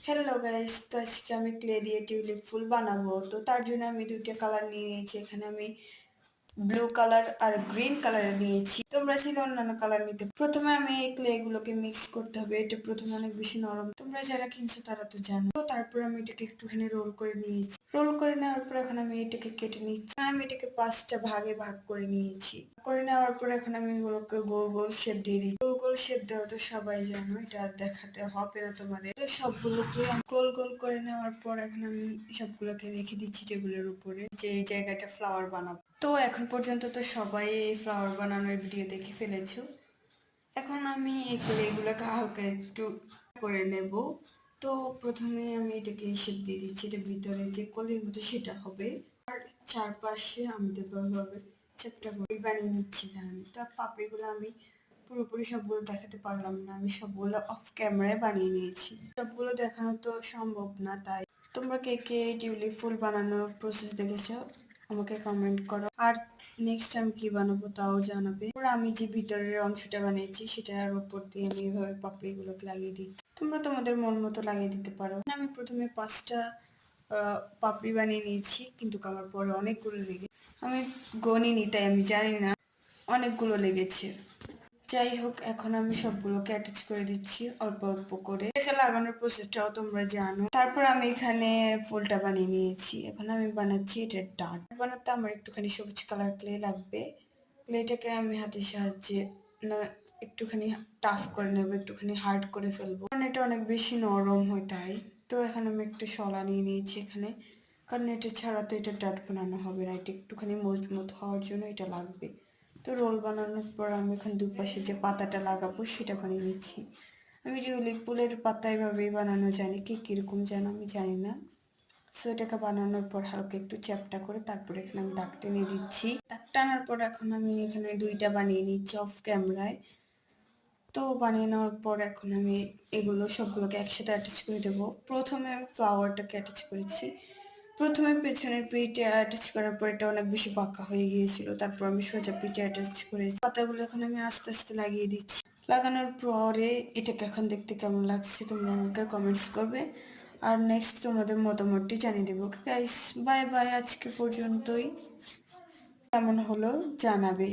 Hello guys, তো আজকে আমি ক্লে দিয়ে টিউলিপ ফুল বানাবো। তো তার জন্য আমি দুইটা কালার নিয়ে নিয়েছি। এখানে আমি ব্লু কালার আর গ্রিন কালার নিয়েছি। তোমরা ছিল অন্যান্য কালার নিতে। প্রথমে আমি এই ক্লে গুলোকে মিক্স করতে হবে। এটা প্রথমে অনেক বেশি নরম, তোমরা যারা কিনছো তারা তো জানো। তো তারপর আমি এটাকে একটুখানি রোল করে নিয়েছি। রোল করে নেওয়ার পর এখন আমি এটাকে কেটে নিচ্ছি। আমি এটাকে 5টা ভাগে ভাগ করে নিয়েছি। করে নেওয়ার পর এখন আমি এগুলোকে গোল গোল শেপ দিয়ে দিচ্ছি। গোল গোল শেপ দেওয়া তো সবাই জানো, এটা আর দেখাতে হবে না তোমাদের। তো সবগুলোকে গোল গোল করে নেওয়ার পর এখন আমি সবগুলোকে রেখে দিচ্ছি টেবিলের উপরে, যে এই জায়গাটা ফ্লাওয়ার বানাবো। তো এখন পর্যন্ত তো সবাই এই ফ্লাওয়ার বানানোর ভিডিও দেখে ফেলেছো। এখন আমি এগুলোকে হালকা একটু করে নেব। তো প্রথমে আমি এটাকে শেপ দিয়ে দিচ্ছি। এটা ভিতরে যে কলির মতো সেটা হবে, আর চারপাশে আমাদের ভাবে চ্যাপটা করে বানিয়ে নিচ্ছিলাম। তো পাপড়িগুলো আমি পুরোপুরি সবগুলো দেখাতে পারলাম না, আমি সবগুলো অফ ক্যামেরায় বানিয়ে নিয়েছি। সবগুলো দেখানো তো সম্ভব না, তাই তোমরা কে কে টিউলিপ ফুল বানানোর প্রসেস দেখেছো আমাকে কমেন্ট করো। আর নেক্সট টাইম কি বানাবো তাও জানাবে। আমি যে ভিতরের অংশটা বানিয়েছি সেটার উপর দিয়ে আমি এভাবে পাপড়িগুলোকে লাগিয়ে দিচ্ছি। তোমরা তোমাদের মন মতো লাগিয়ে দিতে পারো। আমি প্রথমে 5টা পাপড়ি বানিয়ে নিয়েছি, কিন্তু আমার পরে অনেকগুলো লেগে, আমি গণিনি তাই আমি জানি না, অনেকগুলো লেগেছে। যাই হোক, এখন আমি সবগুলোকে অ্যাটাচ করে দিচ্ছি অল্প অল্প করে। এটা লাগানোর প্রসেসটাও তোমরা জানো। তারপর আমি এখানে ফুলটা বানিয়ে নিয়েছি। এখন আমি বানাচ্ছি এটা ডার্ট বানাতে আমার একটুখানি সবুজ কালার ক্লে লাগবে। ক্লেটাকে আমি হাতের সাহায্যে না একটুখানি টাফ করে নেবো, একটুখানি হার্ড করে ফেলবো, কারণ এটা অনেক বেশি নরম হয় তাই। তো এখন আমি একটু শলা নিয়ে নিয়েছি এখানে, কারণ এটা ছাড়া তো এটা ডার্ট বানানো হবে না, এটা একটুখানি মজবুত হওয়ার জন্য এটা লাগবে। তো রোল বানানোর পর আমি এখন দুপাশে যে পাতাটা লাগাবো সেটা বানিয়ে নিচ্ছি। আমি টিউলিপ ফুলের পাতা এভাবেই বানানো জানি, কি কিরকম যেন আমি জানি না। সো এটাকে বানানোর পর হালকা একটু চ্যাপটা করে তারপর এখানে আমি দাগ টেনে দিচ্ছি। দাগ টানার পর এখন আমি এখানে দুইটা বানিয়ে নিচ্ছি অফ ক্যামেরায়। তো বানিয়ে নেওয়ার পর এখন আমি এগুলো সবগুলোকে একসাথে অ্যাটাচ করে দেবো। প্রথমে আমি ফ্লাওয়ারটাকে অ্যাটাচ করেছি। প্রথমে পেছনের পিঠে অ্যাটাচ করার পর এটা অনেক বেশি পাকা হয়ে গিয়েছিল, তারপর আমি সোজা পিঠে অ্যাটাচ করেছি। পাতাগুলো এখন আমি আস্তে আস্তে লাগিয়ে দিচ্ছি। লাগানোর পরে এটাকে এখন দেখতে কেমন লাগছে তোমরা আমাকে কমেন্টস করবে, আর নেক্সট তোমাদের মতামতটি জানিয়ে দেবো। গাইস বাই বাই, আজকে পর্যন্তই। কেমন হলো জানাবে।